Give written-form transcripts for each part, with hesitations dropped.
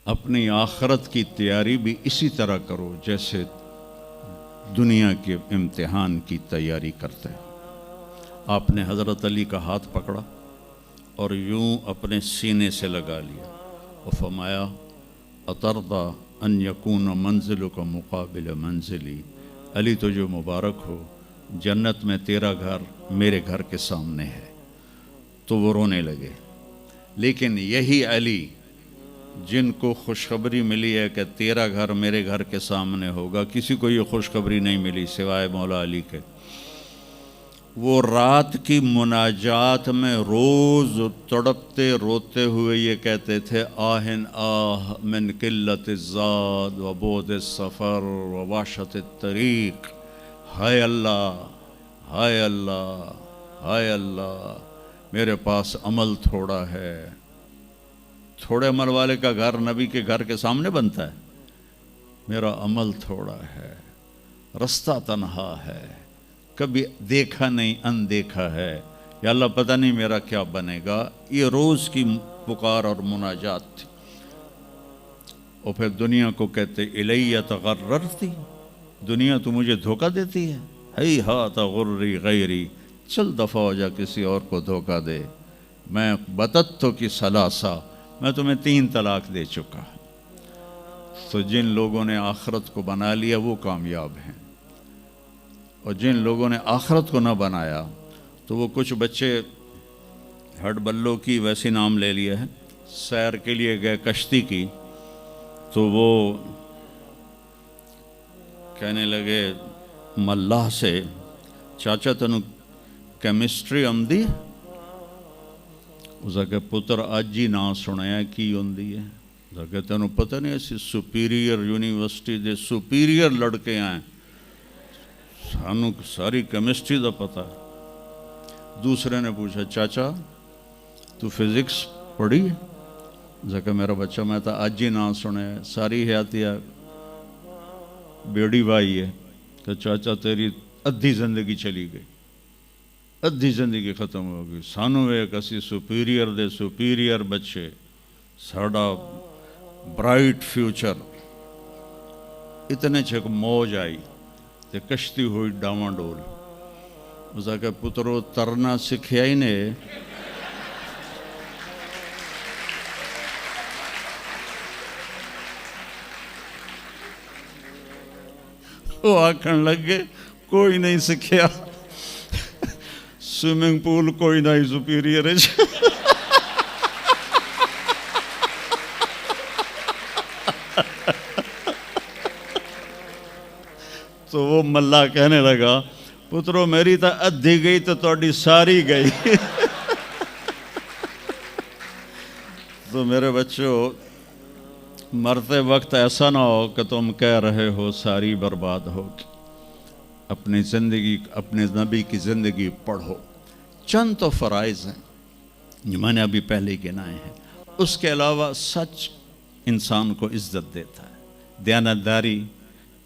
اپنی آخرت کی تیاری بھی اسی طرح کرو جیسے دنیا کے امتحان کی تیاری کرتے ہو۔ آپ نے حضرت علی کا ہاتھ پکڑا اور یوں اپنے سینے سے لگا لیا اور فرمایا اترضی ان یکون منزلک مقابل منزلی، علی تجھے مبارک ہو، جنت میں تیرا گھر میرے گھر کے سامنے ہے۔ تو وہ رونے لگے۔ لیکن یہی علی جن کو خوشخبری ملی ہے کہ تیرا گھر میرے گھر کے سامنے ہوگا، کسی کو یہ خوشخبری نہیں ملی سوائے مولا علی کے، وہ رات کی مناجات میں روز تڑپتے روتے ہوئے یہ کہتے تھے آہن آہ من قلت الزاد و بعد السفر و وحشت الطریق، ہائے اللہ، ہائے اللہ، ہائے اللہ، میرے پاس عمل تھوڑا ہے۔ تھوڑے عمل والے کا گھر نبی کے گھر کے سامنے بنتا ہے؟ میرا عمل تھوڑا ہے، رستہ تنہا ہے، کبھی دیکھا نہیں اندیکھا ہے، یا اللہ پتہ نہیں میرا کیا بنے گا۔ یہ روز کی پکار اور مناجات تھی۔ اور پھر دنیا کو کہتے الیہ تغررتی، دنیا تو مجھے دھوکہ دیتی ہے، ہی ہاتھ غری غیری، چل دفعہ ہو جا کسی اور کو دھوکہ دے، میں بتتو کی ثلاثہ، میں تمہیں 3 طلاق دے چکا۔ تو جن لوگوں نے آخرت کو بنا لیا وہ کامیاب ہیں، اور جن لوگوں نے آخرت کو نہ بنایا تو وہ کچھ بچے ہڈ بلوں کی ویسی نام لے لیا ہے، سیر کے لیے گئے کشتی کی، تو وہ کہنے لگے ملاح سے چاچا تنو کیمسٹری آمدی؟ اس کہ پتر اج ہی نہ سنیا کی ہوندی ہے؟ اس کہ تینوں پتہ نہیں ایسی سپیریئر یونیورسٹی دے سپیریئر لڑکے آئیں، سانو ساری کیمسٹری دا پتہ ہے۔ دوسرے نے پوچھا چاچا تو فزکس پڑھی؟ کہ میرا بچہ میں تو اج ہی نہ سنے، ساری حیاتیہ بیڑی بائی ہے۔ کہ چاچا تیری ادھی زندگی چلی گئی، ادھی زندگی ختم ہو گئی، سانو ایک اسی سپیریئر دے سپیریئر بچے، ساڑا برائٹ فیوچر۔ اتنے چھک موج آئی تے کشتی ہوئی ڈاواں ڈول۔ اس کہ پترو ترنا سکھیا ہی نے، وہ آکھن لگے کوئی نہیں سکھیا، سوئمنگ پول کوئی نہیں سپیریئر ہے۔ تو وہ ملا کہنے لگا پترو میری تو ادھی گئی تو تہاڈی ساری گئی۔ تو میرے بچوں مرتے وقت ایسا نہ ہو کہ تم کہہ رہے ہو ساری برباد ہوگی۔ اپنی زندگی، اپنے نبی کی زندگی پڑھو۔ چند تو فرائض ہیں جو میں نے ابھی پہلے گنائے ہیں، اس کے علاوہ سچ انسان کو عزت دیتا ہے، دیانتداری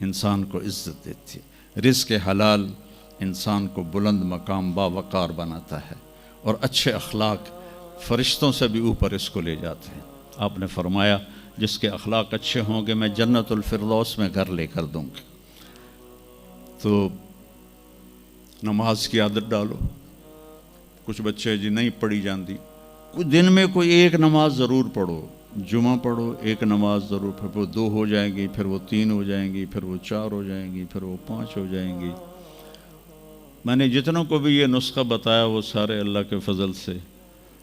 انسان کو عزت دیتی ہے، رزق حلال انسان کو بلند مقام باوقار بناتا ہے، اور اچھے اخلاق فرشتوں سے بھی اوپر اس کو لے جاتے ہیں۔ آپ نے فرمایا جس کے اخلاق اچھے ہوں گے میں جنت الفردوس میں گھر لے کر دوں گا۔ تو نماز کی عادت ڈالو۔ کچھ بچے جی نہیں پڑھی جاندی، کچھ دن میں کوئی ایک نماز ضرور پڑھو، جمعہ پڑھو، ایک نماز ضرور، پھر وہ 2 ہو جائیں گی، پھر وہ 3 ہو جائیں گی، پھر وہ 4 ہو جائیں گی، پھر وہ 5 ہو جائیں گی۔ میں نے جتنوں کو بھی یہ نسخہ بتایا وہ سارے اللہ کے فضل سے،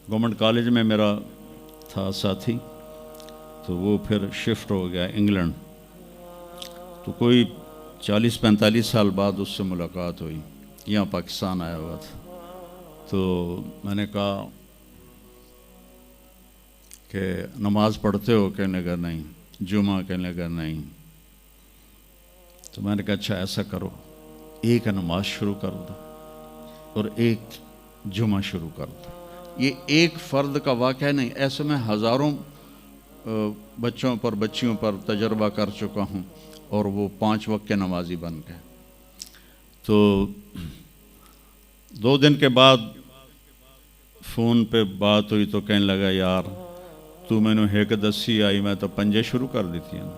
گورنمنٹ کالج میں میرا تھا ساتھی، تو وہ پھر شفٹ ہو گیا انگلینڈ، تو کوئی 40-45 سال بعد اس سے ملاقات ہوئی، یہاں پاکستان آیا ہوا تھا۔ تو میں نے کہا کہ نماز پڑھتے ہو؟ کہنے لگا نہیں۔ جمعہ؟ کہنے لگا نہیں۔ تو میں نے کہا اچھا ایسا کرو، ایک نماز شروع کر دو اور ایک جمعہ شروع کر دو۔ یہ ایک فرد کا واقعہ نہیں، ایسے میں ہزاروں بچوں پر بچیوں پر تجربہ کر چکا ہوں، اور وہ 5 وقت کے نمازی بن گئے۔ تو 2 دن کے بعد فون پہ بات ہوئی تو کہنے لگا یار تو مینو ایک دسی آئی میں تو پنجے شروع کر دیتی ہیں.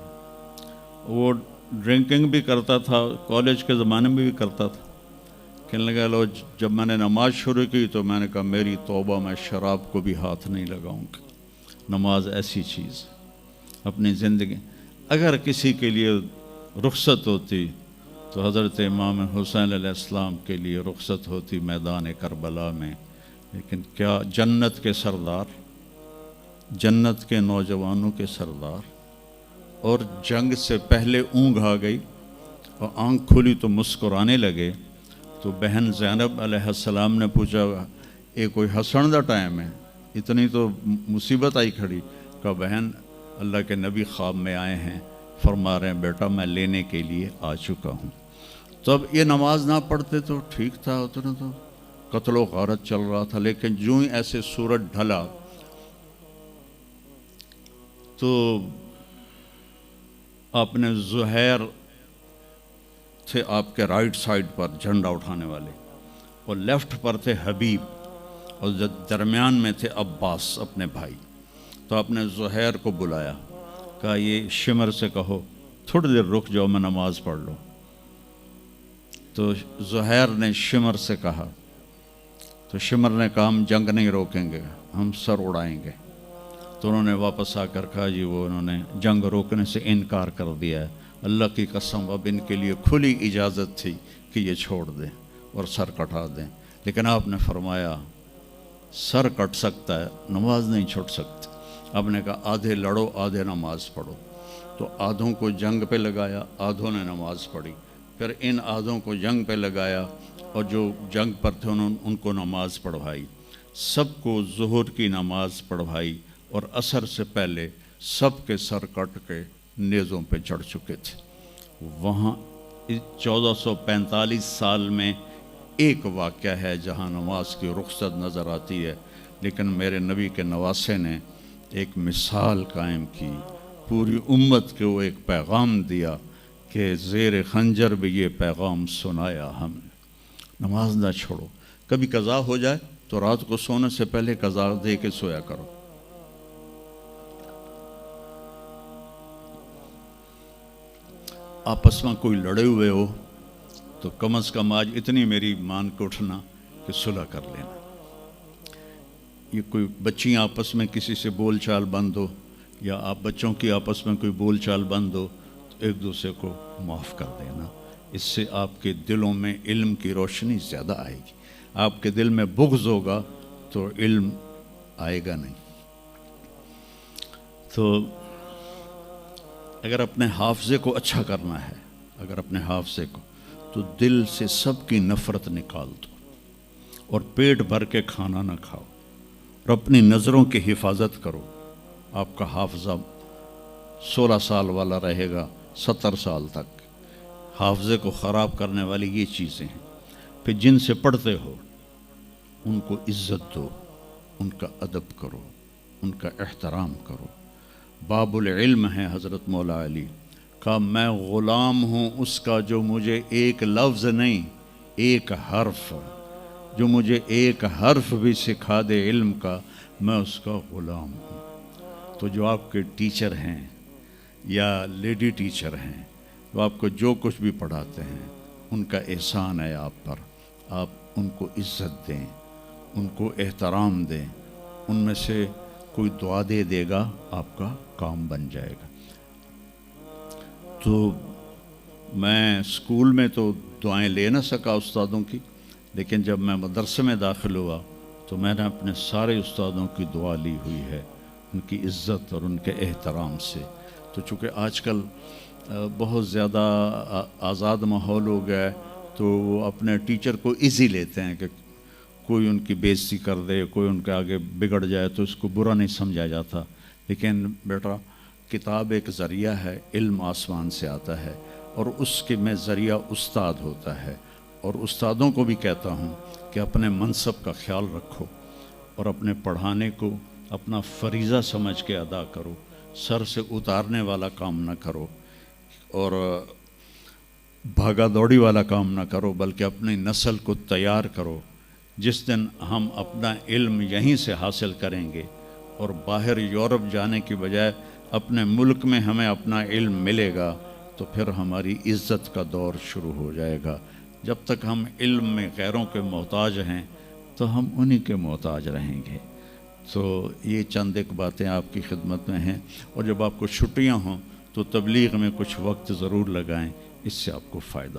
وہ ڈرنکنگ بھی کرتا تھا, کالج کے زمانے میں بھی کرتا تھا. کہنے لگا لو جب میں نے نماز شروع کی تو میں نے کہا میری توبہ, میں شراب کو بھی ہاتھ نہیں لگاؤں گا. نماز ایسی چیز اپنی زندگی. اگر کسی کے لیے رخصت ہوتی تو حضرت امام حسین علیہ السلام کے لیے رخصت ہوتی میدان کربلا میں. لیکن کیا جنت کے سردار, جنت کے نوجوانوں کے سردار, اور جنگ سے پہلے اونگ آ گئی اور آنکھ کھلی تو مسکرانے لگے. تو بہن زینب علیہ السلام نے پوچھا یہ کوئی ہسن دا ٹائم ہے, اتنی تو مصیبت آئی کھڑی. کہا بہن اللہ کے نبی خواب میں آئے ہیں, فرما رہے ہیں بیٹا میں لینے کے لیے آ چکا ہوں. تو اب یہ نماز نہ پڑھتے تو ٹھیک تھا, اتنا تو قتل و غارت چل رہا تھا. لیکن جو ہی ایسے سورج ڈھلا تو آپ نے زہیر تھے آپ کے رائٹ سائڈ پر جھنڈا اٹھانے والے, اور لیفٹ پر تھے حبیب, اور درمیان میں تھے عباس اپنے بھائی. تو آپ نے زہیر کو بلایا, کہا یہ شمر سے کہو تھوڑی دیر رک جاؤ میں نماز پڑھ لوں. تو زہیر نے شمر سے کہا, تو شمر نے کہا ہم جنگ نہیں روکیں گے, ہم سر اڑائیں گے. تو انہوں نے واپس آ کر کہا جی وہ انہوں نے جنگ روکنے سے انکار کر دیا ہے. اللہ کی قسم اب ان کے لیے کھلی اجازت تھی کہ یہ چھوڑ دیں اور سر کٹا دیں. لیکن آپ نے فرمایا سر کٹ سکتا ہے, نماز نہیں چھوڑ سکتی. آپ نے کہا آدھے لڑو آدھے نماز پڑھو. تو آدھوں کو جنگ پہ لگایا, آدھوں نے نماز پڑھی. پھر ان آدھوں کو جنگ پہ لگایا اور جو جنگ پر تھے ان کو نماز پڑھوائی. سب کو ظہر کی نماز پڑھوائی, اور عصر سے پہلے سب کے سر کٹ کے نیزوں پہ چڑھ چکے تھے. وہاں 1445 سال میں ایک واقعہ ہے جہاں نماز کی رخصت نظر آتی ہے. لیکن میرے نبی کے نواسے نے ایک مثال قائم کی, پوری امت کو ایک پیغام دیا کہ زیر خنجر بھی یہ پیغام سنایا ہم نے, نماز نہ چھوڑو. کبھی قضا ہو جائے تو رات کو سونے سے پہلے قضا دے کے سویا کرو. آپس میں کوئی لڑے ہوئے ہو تو کم از کم آج اتنی میری مان کے اٹھنا کہ صلح کر لینا. یہ کوئی بچیاں آپس میں کسی سے بول چال بند ہو, یا آپ بچوں کی آپس میں کوئی بول چال بند ہو, تو ایک دوسرے کو معاف کر دینا. اس سے آپ کے دلوں میں علم کی روشنی زیادہ آئے گی. آپ کے دل میں بغض ہوگا تو علم آئے گا نہیں. تو اگر اپنے حافظے کو اچھا کرنا ہے, اگر اپنے حافظے کو, تو دل سے سب کی نفرت نکال دو, اور پیٹ بھر کے کھانا نہ کھاؤ, اور اپنی نظروں کی حفاظت کرو. آپ کا حافظہ 16 سال والا رہے گا 70 سال تک. حافظے کو خراب کرنے والی یہ چیزیں ہیں. پھر جن سے پڑھتے ہو ان کو عزت دو, ان کا ادب کرو, ان کا احترام کرو. باب العلم ہے حضرت مولا علی کا, میں غلام ہوں اس کا جو مجھے ایک لفظ نہیں ایک حرف, جو مجھے ایک حرف بھی سکھا دے علم کا, میں اس کا غلام ہوں. تو جو آپ کے ٹیچر ہیں یا لیڈی ٹیچر ہیں, وہ آپ کو جو کچھ بھی پڑھاتے ہیں, ان کا احسان ہے آپ پر. آپ ان کو عزت دیں, ان کو احترام دیں. ان میں سے کوئی دعا دے دے گا آپ کا کام بن جائے گا. تو میں اسکول میں تو دعائیں لے نہ سکا استادوں کی, لیکن جب میں مدرسے میں داخل ہوا تو میں نے اپنے سارے استادوں کی دعا لی ہوئی ہے, ان کی عزت اور ان کے احترام سے. تو چونکہ آج کل بہت زیادہ آزاد ماحول ہو گیا ہے, تو وہ اپنے ٹیچر کو ایزی لیتے ہیں کہ کوئی ان کی بےعزتی کر دے, کوئی ان کے آگے بگڑ جائے تو اس کو برا نہیں سمجھا جاتا. لیکن بیٹا کتاب ایک ذریعہ ہے, علم آسمان سے آتا ہے, اور اس کے میں ذریعہ استاد ہوتا ہے. اور استادوں کو بھی کہتا ہوں کہ اپنے منصب کا خیال رکھو, اور اپنے پڑھانے کو اپنا فریضہ سمجھ کے ادا کرو. سر سے اتارنے والا کام نہ کرو, اور بھاگا دوڑی والا کام نہ کرو, بلکہ اپنی نسل کو تیار کرو. جس دن ہم اپنا علم یہیں سے حاصل کریں گے, اور باہر یورپ جانے کی بجائے اپنے ملک میں ہمیں اپنا علم ملے گا تو پھر ہماری عزت کا دور شروع ہو جائے گا۔ جب تک ہم علم میں غیروں کے محتاج ہیں تو ہم انہی کے محتاج رہیں گے۔ تو یہ چند ایک باتیں آپ کی خدمت میں ہیں، اور جب آپ کو چھٹیاں ہوں تو تبلیغ میں کچھ وقت ضرور لگائیں، اس سے آپ کو فائدہ